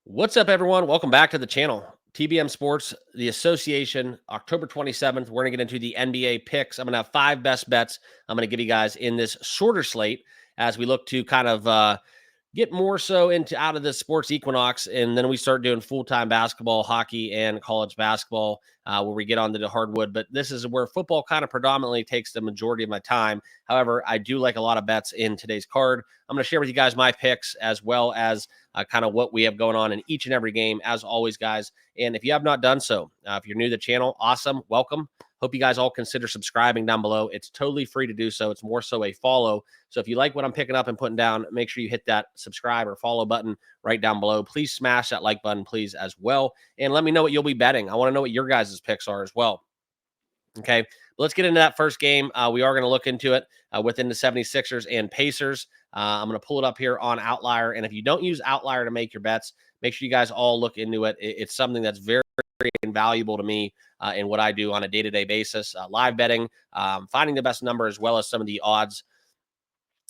What's up, everyone? Welcome back to the channel. TBM Sports, the association, October 27th. We're going to get into the NBA picks. I'm going to have 5 best bets I'm going to give you guys in this shorter slate as we look to kind of get more so into out of the sports equinox, and then we start doing full-time basketball, hockey, and college basketball where we get onto the hardwood. But this is where football kind of predominantly takes the majority of my time. However, I do like a lot of bets in today's card. I'm going to share with you guys my picks as well as kind of what we have going on in each and every game, as always, guys. And if you have not done so, if you're new to the channel, awesome, welcome. Hope you guys all consider subscribing down below. It's totally free to do so. It's more so a follow. So if you like what I'm picking up and putting down, make sure you hit that subscribe or follow button right down below. Please smash that like button, please, as well. And let me know what you'll be betting. I want to know what your guys' picks are as well. Okay, let's get into that first game. We are going to look into it within the 76ers and Pacers. I'm going to pull it up here on Outlier. And if you don't use Outlier to make your bets, make sure you guys all look into it. It's something that's very invaluable to me in what I do on a day-to-day basis. Live betting, finding the best number, as well as some of the odds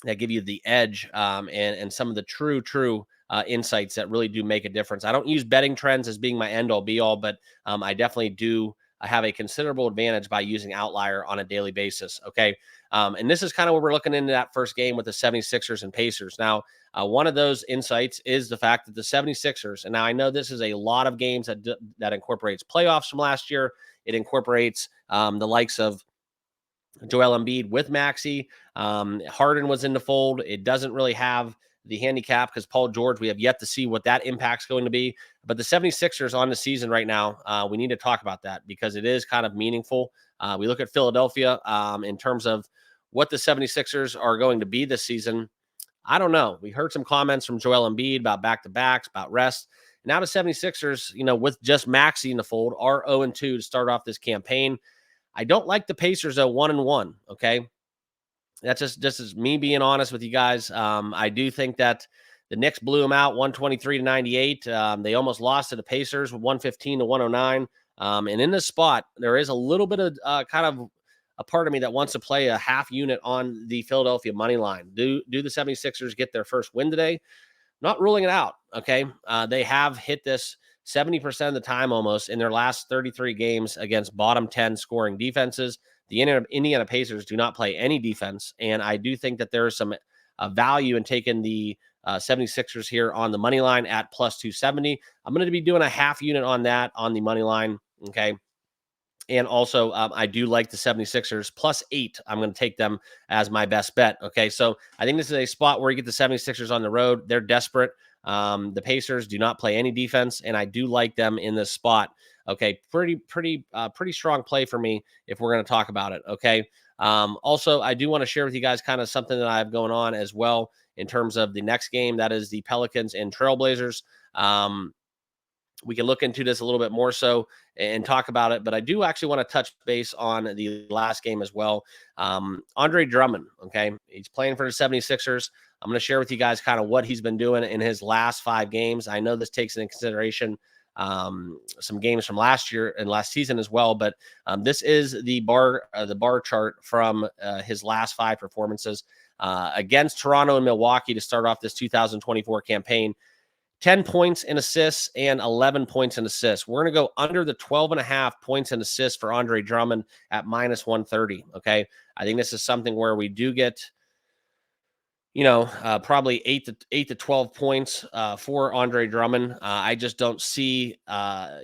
that give you the edge and some of the true insights that really do make a difference. I don't use betting trends as being my end-all be-all, but I definitely do have a considerable advantage by using Outlier on a daily basis. Okay. And this is kind of where we're looking into that first game with the 76ers and Pacers. Now, one of those insights is the fact that the 76ers, and now I know this is a lot of games that incorporates playoffs from last year. It incorporates the likes of Joel Embiid with Maxey. Harden was in the fold. It doesn't really have the handicap because Paul George, we have yet to see what that impact's going to be. But the 76ers on the season right now, we need to talk about that because it is kind of meaningful. We look at Philadelphia in terms of what the 76ers are going to be this season. I don't know. We heard some comments from Joel Embiid about back-to-backs, about rest. Now the 76ers, with just Maxey in the fold, are 0-2 to start off this campaign. I don't like the Pacers at 1-1. Okay. That's just as me being honest with you guys. I do think that the Knicks blew them out 123-98. They almost lost to the Pacers 115-109. And in this spot, there is a little bit of kind of a part of me that wants to play a half unit on the Philadelphia money line. Do the 76ers get their first win today? Not ruling it out. Okay. They have hit this 70% of the time almost in their last 33 games against bottom 10 scoring defenses. The Indiana Pacers do not play any defense. And I do think that there is some value in taking the 76ers here on the money line at plus 270. I'm going to be doing a half unit on that on the money line. Okay. And also, I do like the 76ers plus 8. I'm going to take them as my best bet. Okay. So I think this is a spot where you get the 76ers on the road. They're desperate. The Pacers do not play any defense, and I do like them in this spot. Okay. Pretty strong play for me if we're going to talk about it. Okay. Also, I do want to share with you guys kind of something that I have going on as well in terms of the next game. That is the Pelicans and Trailblazers. We can look into this a little bit more so and talk about it, but I do actually want to touch base on the last game as well. Andre Drummond, okay, he's playing for the 76ers. I'm going to share with you guys kind of what he's been doing in his last 5 games. I know this takes into consideration some games from last year and last season as well, but this is the bar chart from his last 5 performances against Toronto and Milwaukee to start off this 2024 campaign. 10 points and assists and 11 points and assists. We're going to go under the 12.5 points and assists for Andre Drummond at minus 130. Okay. I think this is something where we do get, probably 8 to 12 points for Andre Drummond. I just don't see,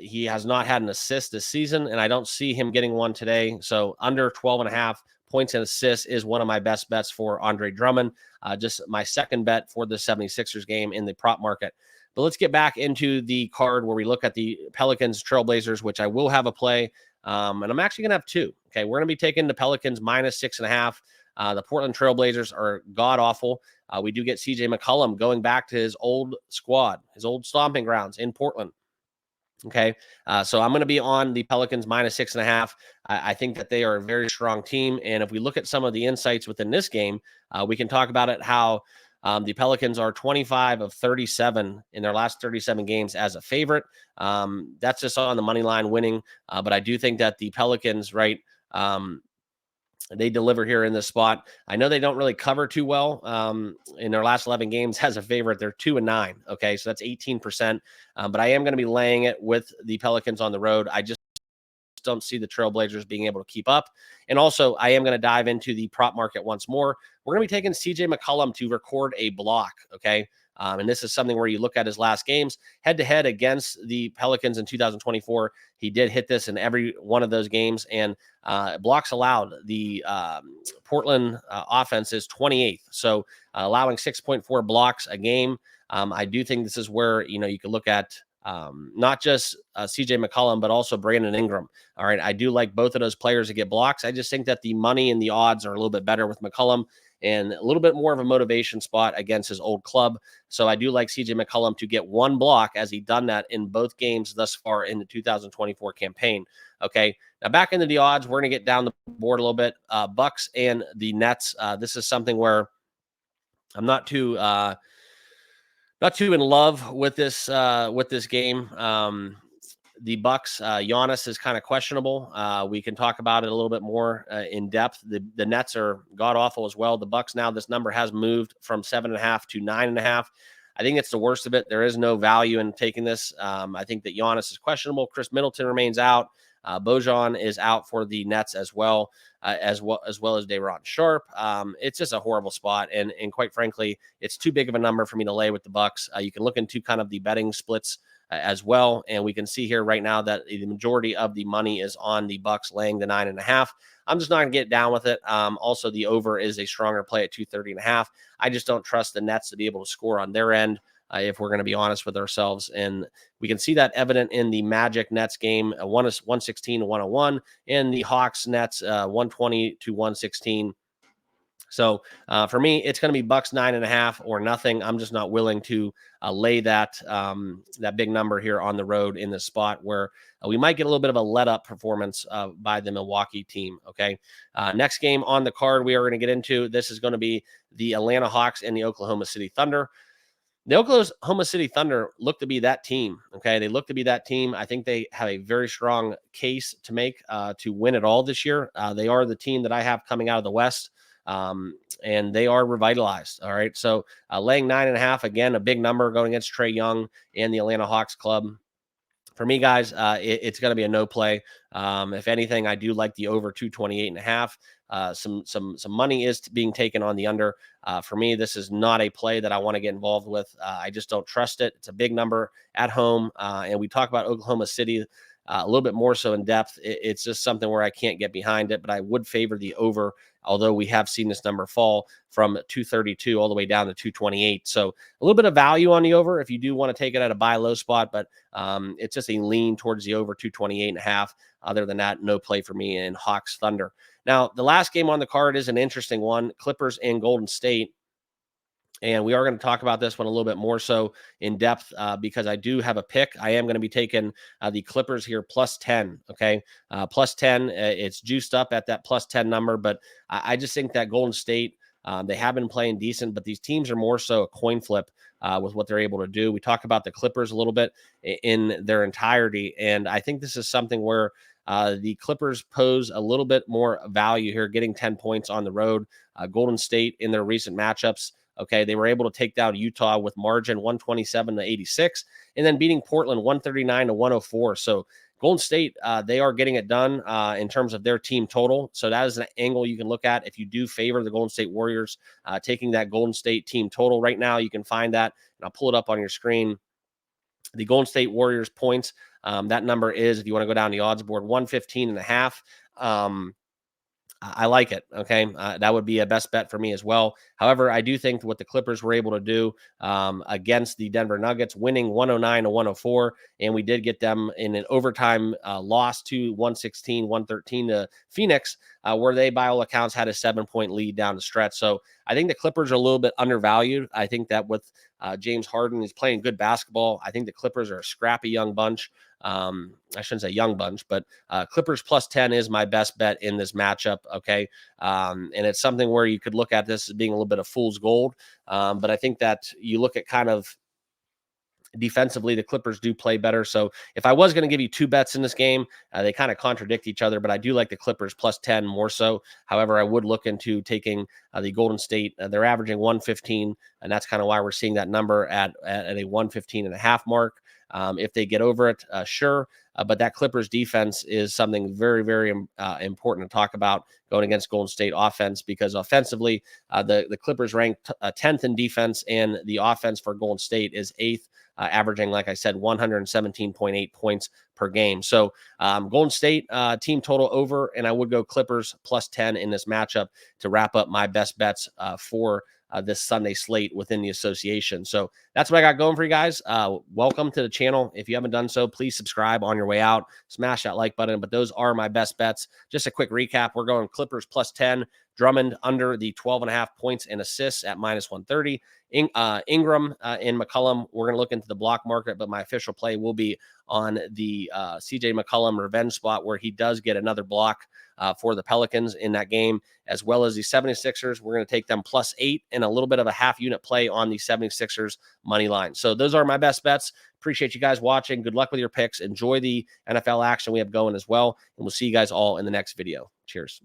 he has not had an assist this season, and I don't see him getting one today. So under 12.5 points and assists is one of my best bets for Andre Drummond. Just my second bet for the 76ers game in the prop market. But let's get back into the card where we look at the Pelicans Trailblazers, which I will have a play. And I'm actually going to have 2. Okay. We're going to be taking the Pelicans minus 6.5. The Portland Trailblazers are god awful. We do get CJ McCollum going back to his old squad, his old stomping grounds in Portland. Okay. So I'm going to be on the Pelicans minus 6.5. I think that they are a very strong team. And if we look at some of the insights within this game, we can talk about it, how the Pelicans are 25 of 37 in their last 37 games as a favorite. That's just on the money line winning. But I do think that the Pelicans, right, They deliver here in this spot. I know they don't really cover too well in their last 11 games as a favorite. They're 2-9. Okay, so that's 18%. But I am going to be laying it with the Pelicans on the road. I just don't see the Trailblazers being able to keep up. And also, I am going to dive into the prop market once more. We're going to be taking CJ McCollum to record a block. Okay. And this is something where you look at his last games head to head against the Pelicans in 2024. He did hit this in every one of those games, and blocks allowed. The Portland offense is 28th, so allowing 6.4 blocks a game. I do think this is where you can look at not just CJ McCollum, but also Brandon Ingram. All right. I do like both of those players to get blocks. I just think that the money and the odds are a little bit better with McCollum and a little bit more of a motivation spot against his old club. So I do like CJ McCollum to get one block, as he done that in both games thus far in the 2024 campaign. Okay. Now back into the odds, we're going to get down the board a little bit. Bucks and the Nets. This is something where I'm not too in love with this game. The Bucks, Giannis is kind of questionable. We can talk about it a little bit more in depth. The Nets are god awful as well. The Bucks now, this number has moved from 7.5 to 9.5. I think it's the worst of it. There is no value in taking this. I think that Giannis is questionable. Chris Middleton remains out. Bojan is out for the Nets as well as Day'Ron Sharpe. It's just a horrible spot, and quite frankly, it's too big of a number for me to lay with the Bucks. You can look into kind of the betting splits as well, and we can see here right now that the majority of the money is on the Bucks laying the 9.5. I'm just not gonna get down with it. Also, the over is a stronger play at 230.5. I just don't trust the Nets to be able to score on their end. If we're going to be honest with ourselves. And we can see that evident in the Magic Nets game, 116 to 101, and the Hawks Nets 120 to 116. So for me, it's going to be Bucks 9.5 or nothing. I'm just not willing to lay that big number here on the road in this spot where we might get a little bit of a let up performance by the Milwaukee team. Okay. Next game on the card we are going to get into. This is going to be the Atlanta Hawks and the Oklahoma City Thunder. The Oklahoma City Thunder look to be that team. Okay. They look to be that team. I think they have a very strong case to make to win it all this year. They are the team that I have coming out of the West. And they are revitalized. All right. So laying 9.5, again, a big number going against Trae Young and the Atlanta Hawks club. For me, guys, it's going to be a no play. If anything, I do like the over 228.5. Some money is being taken on the under. For me, this is not a play that I want to get involved with. I just don't trust it. It's a big number at home. And we talk about Oklahoma City a little bit more so in depth. It's just something where I can't get behind it, but I would favor the over, although we have seen this number fall from 232 all the way down to 228. So a little bit of value on the over if you do want to take it at a buy low spot, but it's just a lean towards the over 228.5. Other than that, no play for me in Hawks Thunder. Now, the last game on the card is an interesting one, Clippers and Golden State. And we are going to talk about this one a little bit more so in depth because I do have a pick. I am going to be taking the Clippers here plus 10. Okay. Plus 10. It's juiced up at that plus 10 number, but I just think that Golden State, they have been playing decent, but these teams are more so a coin flip with what they're able to do. We talk about the Clippers a little bit in their entirety. And I think this is something where the Clippers pose a little bit more value here, getting 10 points on the road. Golden State in their recent matchups, okay, they were able to take down Utah with margin 127 to 86, and then beating Portland 139 to 104. So Golden State, they are getting it done in terms of their team total. So that is an angle you can look at if you do favor the Golden State Warriors, taking that Golden State team total right now. You can find that, and I'll pull it up on your screen. The Golden State Warriors points, that number is, if you want to go down the odds board, 115.5. I like it. Okay. That would be a best bet for me as well. However, I do think what the Clippers were able to do against the Denver Nuggets, winning 109 to 104. And we did get them in an overtime loss to 116, 113 to Phoenix, where they, by all accounts, had a 7-point lead down the stretch. So I think the Clippers are a little bit undervalued. I think that with James Harden is playing good basketball, I think the Clippers are a scrappy young bunch. I shouldn't say young bunch, but Clippers plus 10 is my best bet in this matchup. Okay. And it's something where you could look at this as being a little bit of fool's gold. But I think that you look at kind of Defensively, the Clippers do play better. So if I was going to give you two bets in this game, they kind of contradict each other, but I do like the Clippers plus 10 more so. However, I would look into taking the Golden State. They're averaging 115, and that's kind of why we're seeing that number at a 115.5 mark. If they get over it, sure. But that Clippers defense is something very, very important to talk about going against Golden State offense, because offensively, the Clippers ranked 10th in defense, and the offense for Golden State is 8th, averaging, like I said, 117.8 points per game. So Golden State team total over, and I would go Clippers plus 10 in this matchup to wrap up my best bets for this Sunday slate within the association. So that's what I got going for you guys. Welcome to the channel. If you haven't done so, please subscribe on your way out. Smash that like button. But those are my best bets. Just a quick recap. We're going Clippers plus 10, Drummond under the 12.5 points and assists at minus 130. Ingram and McCollum, we're going to look into the block market, but my official play will be on the CJ McCollum revenge spot, where he does get another block for the Pelicans in that game, as well as the 76ers. We're going to take them plus 8 and a little bit of a half unit play on the 76ers money line. So those are my best bets. Appreciate you guys watching. Good luck with your picks. Enjoy the NFL action we have going as well. And we'll see you guys all in the next video. Cheers.